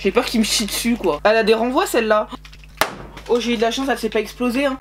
J'ai peur qu'il me chie dessus quoi. Elle a des renvois celle-là. Oh j'ai eu de la chance, elle s'est pas explosée hein.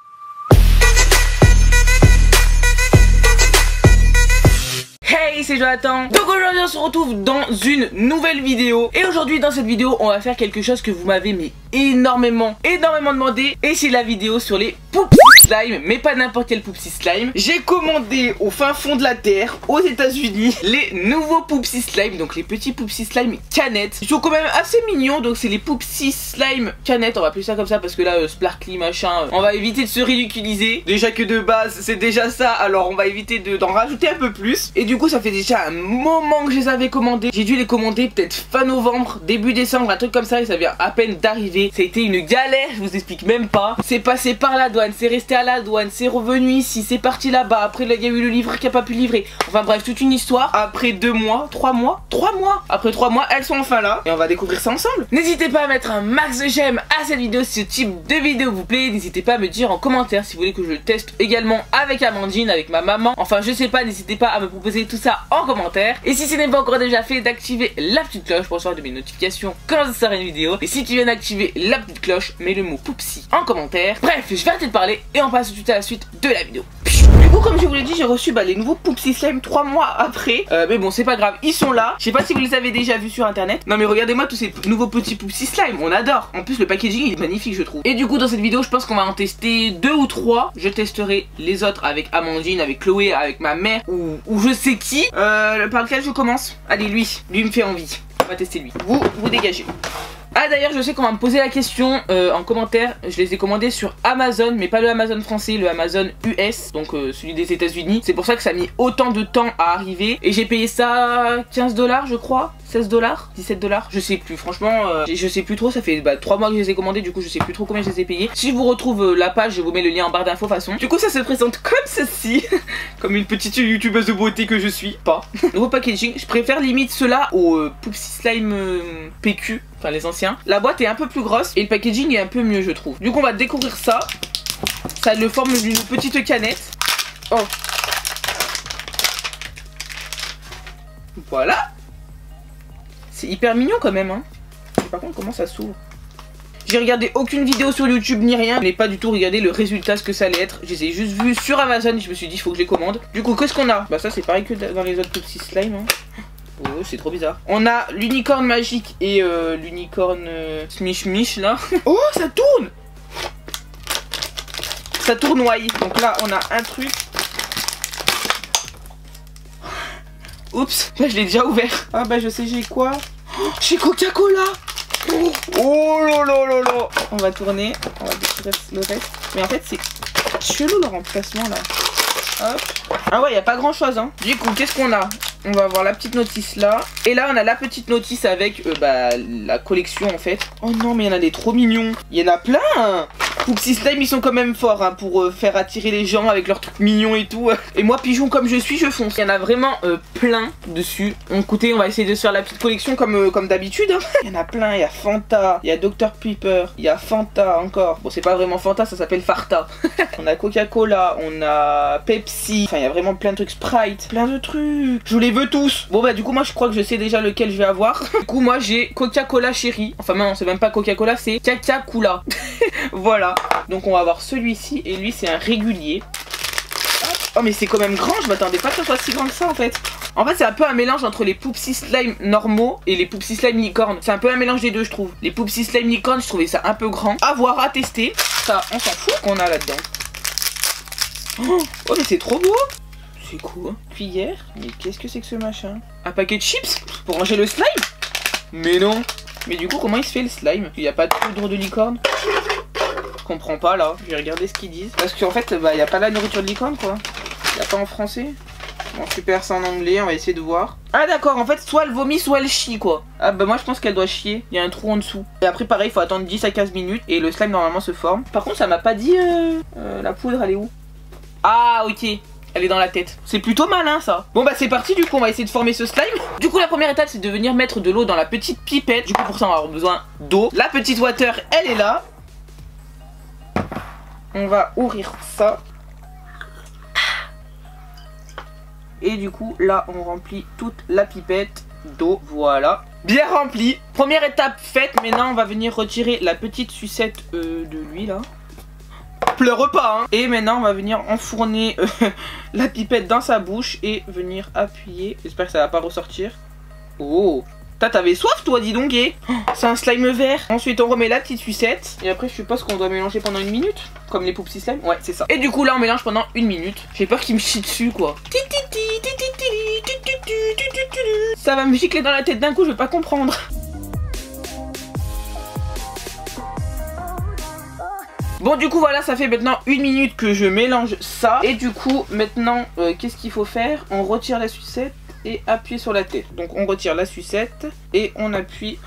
Hey, c'est Jonathan. Donc aujourd'hui on se retrouve dans une nouvelle vidéo. Et aujourd'hui dans cette vidéo on va faire quelque chose que vous m'avez mais énormément demandé. Et c'est la vidéo sur les Poupsy Slime. Mais pas n'importe quel Poupsy Slime. J'ai commandé au fin fond de la terre, aux États-Unis, les nouveaux Poupsy Slime. Donc les petits Poupsy Slime canettes. Ils sont quand même assez mignons. Donc c'est les Poupsy Slime canettes. On va appeler ça comme ça parce que là sparkly machin, on va éviter de se ridiculiser. Déjà que de base c'est déjà ça. Alors on va éviter d'en rajouter un peu plus. Et du coup ça fait déjà un moment que je les avais commandés. J'ai dû les commander peut-être fin novembre, début décembre, un truc comme ça. Et ça vient à peine d'arriver. Ça a été une galère, je vous explique même pas. C'est passé par la douane, c'est resté à la douane, c'est revenu ici, c'est parti là-bas. Après il y a eu le livreur qui a pas pu livrer. Enfin bref, toute une histoire. Après 2 mois, 3 mois, 3 mois. Après 3 mois, elles sont enfin là. Et on va découvrir ça ensemble. N'hésitez pas à mettre un max de j'aime à cette vidéo si ce type de vidéo vous plaît. N'hésitez pas à me dire en commentaire si vous voulez que je le teste également avec Amandine, avec ma maman. Enfin je sais pas, n'hésitez pas à me proposer tout ça en commentaire. Et si ce n'est pas encore déjà fait, d'activer la petite cloche pour recevoir de mes notifications quand je sors une vidéo. Et si tu viens d'activer la petite cloche, mets le mot Poupsy en commentaire. Bref, je vais arrêter de parler et on passe tout de suite à la suite de la vidéo. Du coup, comme je vous l'ai dit, j'ai reçu les nouveaux Poupsy Slime 3 mois après. Mais bon, c'est pas grave, ils sont là. Je sais pas si vous les avez déjà vus sur internet. Non mais regardez-moi tous ces nouveaux petits Poupsy Slime, on adore. En plus le packaging il est magnifique je trouve. Et du coup dans cette vidéo je pense qu'on va en tester 2 ou 3. Je testerai les autres avec Amandine, avec Chloé, avec ma mère ou je sais qui. Par lequel je commence? Allez lui me fait envie. On va tester lui. Vous dégagez. Ah d'ailleurs je sais qu'on va me poser la question en commentaire. Je les ai commandés sur Amazon, mais pas le Amazon français, le Amazon US, donc celui des États-Unis. C'est pour ça que ça a mis autant de temps à arriver. Et j'ai payé ça 15 $ je crois, 16 $, 17 $, je sais plus. Franchement je sais plus trop, ça fait 3 mois que je les ai commandés. Du coup je sais plus trop combien je les ai payés. Si je vous retrouve la page, je vous mets le lien en barre d'infos façon. Du coup ça se présente comme ceci. Comme une petite youtubeuse de beauté que je suis, pas. Nouveau packaging, je préfère limite cela au Poupsy Slime PQ. Enfin les anciens. La boîte est un peu plus grosse et le packaging est un peu mieux je trouve. Du coup on va découvrir ça. Ça a le forme d'une petite canette. Oh. Voilà. C'est hyper mignon quand même hein. Par contre comment ça s'ouvre? J'ai regardé aucune vidéo sur YouTube ni rien. Je n'ai pas du tout regardé le résultat, ce que ça allait être. Je les ai juste vus sur Amazon et je me suis dit il faut que je les commande. Du coup qu'est-ce qu'on a? Bah ça c'est pareil que dans les autres Poupsy Slime hein. Oh, c'est trop bizarre. On a l'unicorne magique et l'unicorne smish là. Oh, ça tourne. Ça tournoie. Donc là, on a un truc. Oups, là je l'ai déjà ouvert. Ah bah je sais j'ai quoi. Oh, j'ai Coca-Cola. Oh là là là là. On va tourner. On va découvrir le reste. Mais en fait c'est chelou le remplacement là. Hop. Ah ouais, il n'y a pas grand chose hein. Du coup, qu'est-ce qu'on a? On va avoir la petite notice là. Et là, on a la petite notice avec la collection en fait. Oh non, mais il y en a des trop mignons. Il y en a plein hein. Poupsy Slime, ils sont quand même forts hein, pour faire attirer les gens avec leurs trucs mignons et tout. Et moi, pigeon comme je suis, je fonce. Il y en a vraiment plein dessus. Donc écoutez, on va essayer de se faire la petite collection comme d'habitude. Hein. Il y en a plein. Il y a Fanta, il y a Dr Pepper, il y a Fanta encore. Bon, c'est pas vraiment Fanta, ça s'appelle Farta. On a Coca-Cola, on a Pepsi. Enfin, il y a vraiment plein de trucs. Sprite, plein de trucs. Je les veux tous. Bon, bah, du coup, moi, je crois que je sais déjà lequel je vais avoir. Du coup, moi, j'ai Coca-Cola Chéri. Enfin, non, c'est même pas Coca-Cola, c'est Caca-Cola. Voilà. Donc on va avoir celui-ci et lui c'est un régulier. Oh mais c'est quand même grand, je m'attendais pas que ça soit si grand que ça en fait. En fait c'est un peu un mélange entre les Poupsy Slime normaux et les Poupsy Slime licorne. C'est un peu un mélange des deux je trouve. Les Poupsy Slime licorne je trouvais ça un peu grand. À voir, à tester. Ça on s'en fout qu'on a là-dedans. Oh mais c'est trop beau. C'est quoi? Cuillère. Mais qu'est-ce que c'est que ce machin? Un paquet de chips pour ranger le slime? Mais non. Mais du coup comment il se fait le slime? Il n'y a pas de poudre de licorne? Je comprends pas là, je vais regarder ce qu'ils disent. Parce qu'en fait, il n'y a pas la nourriture de licorne quoi. Il n'y a pas en français. Bon, super, c'est en anglais, on va essayer de voir. Ah d'accord, en fait, soit elle vomit, soit elle chie quoi. Ah bah moi je pense qu'elle doit chier, il y a un trou en dessous. Et après pareil, il faut attendre 10 à 15 minutes et le slime normalement se forme. Par contre, ça m'a pas dit la poudre, elle est où? Ah ok, elle est dans la tête. C'est plutôt malin ça. Bon bah c'est parti, du coup on va essayer de former ce slime. Du coup la première étape c'est de venir mettre de l'eau dans la petite pipette. Du coup pour ça on va avoir besoin d'eau. La petite water, elle est là. On va ouvrir ça. Et du coup là on remplit toute la pipette d'eau. Voilà. bien rempli. Première étape faite, maintenant on va venir retirer la petite sucette de lui là. Pleure pas hein. Et maintenant on va venir enfourner la pipette dans sa bouche et venir appuyer. J'espère que ça va pas ressortir. Oh, t'avais soif toi, dis donc. C'est un slime vert. Ensuite on remet la petite sucette. Et après je suppose qu'on doit mélanger pendant 1 minute. Comme les Poupsy slime. Ouais c'est ça. Et du coup là on mélange pendant 1 minute. J'ai peur qu'il me chie dessus quoi. Ça va me gicler dans la tête d'un coup, je vais pas comprendre. Bon du coup voilà, ça fait maintenant 1 minute que je mélange ça. Et du coup maintenant qu'est-ce qu'il faut faire? On retire la sucette et appuyer sur la tête. Donc on retire la sucette et on appuie.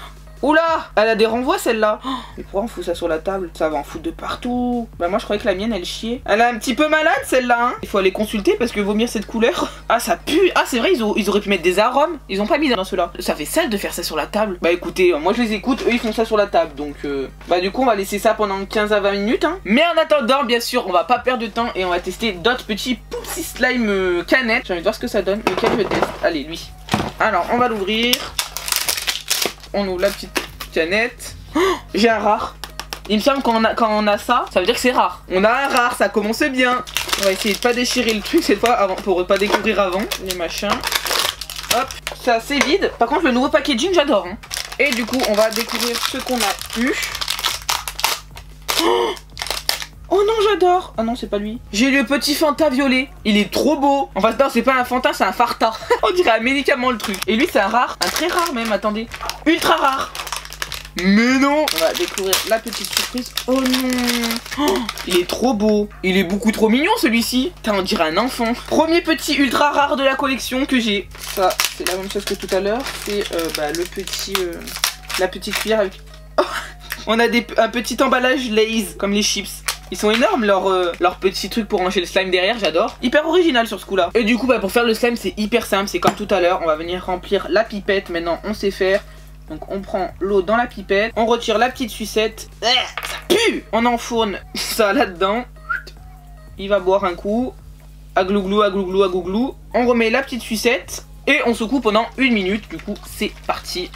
Oula, elle a des renvois celle-là. Oh, mais pourquoi on fout ça sur la table? Ça va en foutre de partout. Bah moi je croyais que la mienne elle chiait. Elle est un petit peu malade celle-là hein. Il faut aller consulter parce que vomir cette couleur. Ah ça pue. Ah c'est vrai, ils auraient pu mettre des arômes. Ils ont pas mis dans ceux-là. Ça fait sale de faire ça sur la table. Bah écoutez, moi je les écoute, eux ils font ça sur la table. Donc bah du coup on va laisser ça pendant 15 à 20 minutes hein. Mais en attendant bien sûr on va pas perdre de temps et on va tester d'autres petits Poupsy slime canettes. J'ai envie de voir ce que ça donne. Lequel je teste? Allez lui. Alors on va l'ouvrir. On ouvre la petite canette. Oh, j'ai un rare. Il me semble quand on a ça, ça veut dire que c'est rare. On a un rare, ça commence bien. On va essayer de pas déchirer le truc cette fois avant, pour pas découvrir avant les machins. Hop, c'est assez vide. Par contre le nouveau packaging j'adore hein. Et du coup on va découvrir ce qu'on a eu. Oh non j'adore. Ah non c'est pas lui. J'ai le petit Fanta violet. Il est trop beau. Enfin non c'est pas un Fanta, c'est un Farta. On dirait un médicament le truc. Et lui c'est un rare. Un très rare même, attendez. Ultra rare. Mais non. On va découvrir la petite surprise. Oh non. Oh, il est trop beau. Il est beaucoup trop mignon celui-ci. On dirait un enfant. Premier petit ultra rare de la collection que j'ai. Ça c'est la même chose que tout à l'heure. C'est le petit la petite cuillère avec... Oh, on a un petit emballage Lay's comme les chips. Ils sont énormes leurs petits trucs pour ranger le slime derrière, j'adore. Hyper original sur ce coup là. Et du coup pour faire le slime c'est hyper simple, c'est comme tout à l'heure. On va venir remplir la pipette, maintenant on sait faire. Donc on prend l'eau dans la pipette, on retire la petite sucette. Ça pue. On enfourne ça là-dedans. Il va boire un coup. Aglouglou, aglouglou, aglouglou. On remet la petite sucette et on secoue pendant 1 minute. Du coup c'est parti.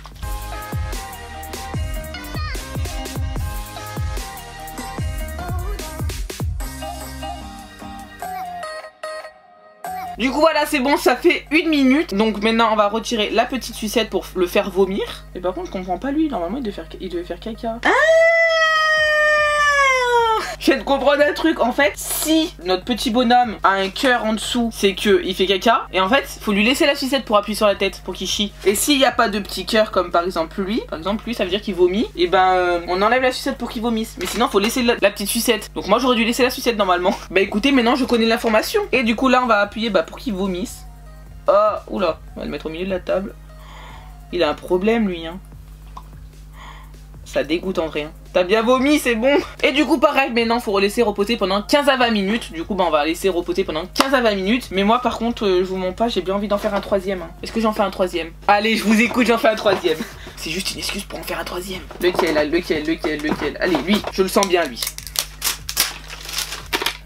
Du coup voilà c'est bon, ça fait 1 minute. Donc maintenant on va retirer la petite sucette pour le faire vomir. Et par contre je comprends pas lui, normalement il devait faire caca. Ah, je viens de comprendre un truc. En fait si notre petit bonhomme a un cœur en dessous, c'est que il fait caca. Et en fait faut lui laisser la sucette pour appuyer sur la tête pour qu'il chie. Et s'il n'y a pas de petit cœur comme par exemple lui ça veut dire qu'il vomit. Et on enlève la sucette pour qu'il vomisse. Mais sinon faut laisser la petite sucette. Donc moi j'aurais dû laisser la sucette normalement. Bah écoutez, maintenant je connais l'information. Et du coup là on va appuyer pour qu'il vomisse. Oh oula, on va le mettre au milieu de la table. Il a un problème lui hein. Ça dégoûte en vrai hein. T'as bien vomi, c'est bon. Et du coup pareil, maintenant faut laisser reposer pendant 15 à 20 minutes. Du coup on va laisser reposer pendant 15 à 20 minutes. Mais moi par contre je vous mens pas, j'ai bien envie d'en faire un troisième hein. Est-ce que j'en fais un troisième? Allez je vous écoute, j'en fais un troisième. C'est juste une excuse pour en faire un troisième. Lequel là, lequel? Allez lui, je le sens bien lui.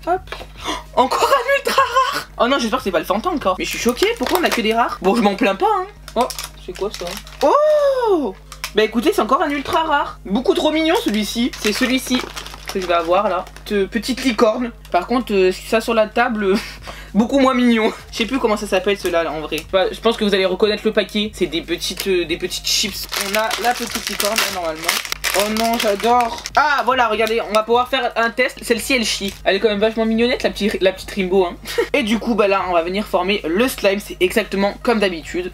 Hop. Oh, encore un ultra rare. Oh non j'espère que c'est pas le Fanta encore. Mais je suis choquée, pourquoi on a que des rares? Bon je m'en plains pas hein. Oh c'est quoi ça? Oh bah écoutez c'est encore un ultra rare. Beaucoup trop mignon celui-ci. C'est celui-ci que je vais avoir là. Petite licorne. Par contre ça sur la table beaucoup moins mignon. Je sais plus comment ça s'appelle ceux-là là, en vrai. Je pense que vous allez reconnaître le paquet. C'est des petites chips. On a la petite licorne là, normalement. Oh non j'adore. Ah voilà regardez, on va pouvoir faire un test. Celle-ci elle chie. Elle est quand même vachement mignonnette la petite Rimbo hein. Et du coup là on va venir former le slime. C'est exactement comme d'habitude.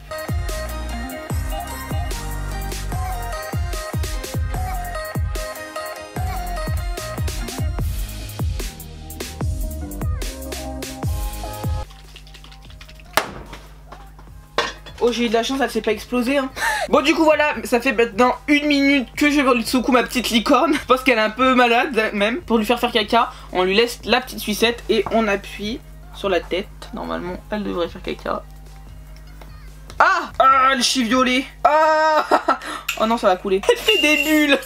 Oh j'ai eu de la chance, elle s'est pas explosée hein. Bon du coup voilà, ça fait maintenant 1 minute que je secoue ma petite licorne. Parce qu'elle est un peu malade même. Pour lui faire caca, on lui laisse la petite sucette et on appuie sur la tête. Normalement elle devrait faire caca. Ah, ah le chie violet. Ah. Oh non ça va couler. Elle fait des bulles.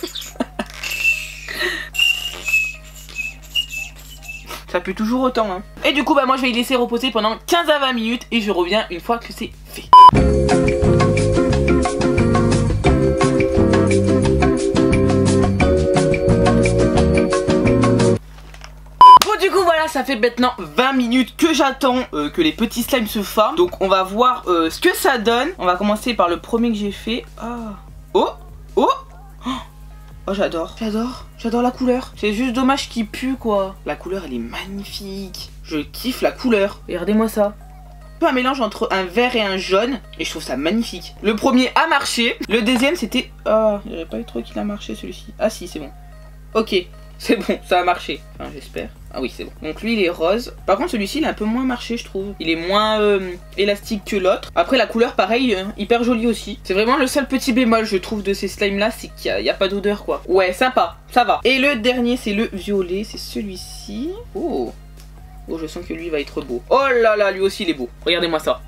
Ça pue toujours autant hein. Et du coup moi je vais y laisser reposer pendant 15 à 20 minutes. Et je reviens une fois que c'est fait. ça fait maintenant 20 minutes que j'attends que les petits slimes se forment. Donc on va voir ce que ça donne. On va commencer par le premier que j'ai fait. Ah. Oh. Oh. Oh, j'adore la couleur. C'est juste dommage qu'il pue quoi. La couleur elle est magnifique. Je kiffe la couleur. Regardez-moi ça. Un mélange entre un vert et un jaune et je trouve ça magnifique. Le premier a marché. Le deuxième c'était... Ah, il n'y aurait pas eu trop qu'il a marché celui-ci. Ah si, c'est bon. Ok, c'est bon, ça a marché. Enfin, j'espère. Ah oui, c'est bon. Donc lui, il est rose. Par contre, celui-ci, il a un peu moins marché, je trouve. Il est moins élastique que l'autre. Après, la couleur, pareil, hyper jolie aussi. C'est vraiment le seul petit bémol, je trouve, de ces slimes-là, c'est qu'il n'y a pas d'odeur, quoi. Ouais, sympa, ça va. Et le dernier, c'est le violet, c'est celui-ci. Oh. Oh, je sens que lui va être beau. Oh là là, lui aussi, il est beau. Regardez-moi ça.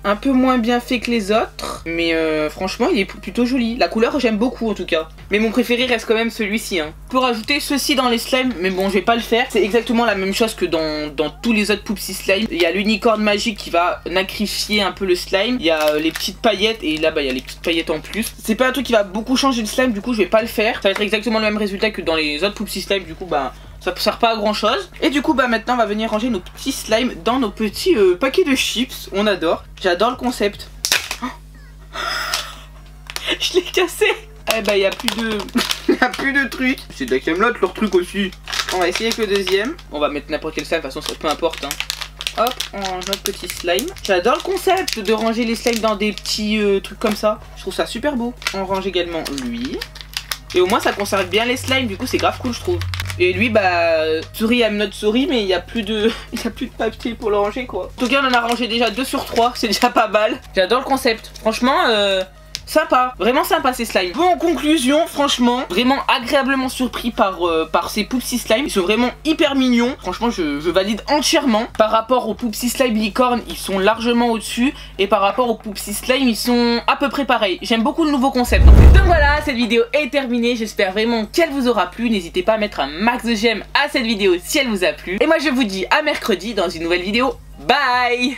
Un peu moins bien fait que les autres, mais franchement il est plutôt joli. La couleur j'aime beaucoup en tout cas. Mais mon préféré reste quand même celui-ci. Je peux rajouter ceci dans les slimes, mais bon je vais pas le faire. C'est exactement la même chose que dans tous les autres Poupsy Slime. Il y a l'unicorne magique qui va nacrifier un peu le slime. Il y a les petites paillettes et là bah il y a les petites paillettes en plus. C'est pas un truc qui va beaucoup changer le slime, du coup je vais pas le faire. Ça va être exactement le même résultat que dans les autres Poupsy Slime, du coup bah... ça ne sert pas à grand chose. Et du coup bah maintenant on va venir ranger nos petits slimes dans nos petits paquets de chips. On adore. J'adore le concept. Oh. Je l'ai cassé. Eh bah il n'y a plus de... il n'y a plus de trucs. C'est de la camelote leur truc aussi. On va essayer avec le deuxième. On va mettre n'importe quel slime, de toute façon ça peu importe hein. Hop, on range notre petit slime. J'adore le concept de ranger les slimes dans des petits trucs comme ça. Je trouve ça super beau. On range également lui. Et au moins ça conserve bien les slimes, du coup c'est grave cool je trouve. Et lui bah souris à notre souris, mais il n'y a plus de papier pour le ranger quoi. En tout cas on en a rangé déjà 2 sur 3, c'est déjà pas mal. J'adore le concept, franchement sympa, vraiment sympa ces slimes. Bon, en conclusion, franchement, vraiment agréablement surpris par ces Poupsy Slime. Ils sont vraiment hyper mignons. Franchement, je valide entièrement. Par rapport aux Poupsy Slime licorne, ils sont largement au-dessus. Et par rapport aux Poupsy Slime, ils sont à peu près pareils. J'aime beaucoup le nouveau concept en fait. Donc voilà, cette vidéo est terminée. J'espère vraiment qu'elle vous aura plu. N'hésitez pas à mettre un max de j'aime à cette vidéo si elle vous a plu. Et moi, je vous dis à mercredi dans une nouvelle vidéo. Bye!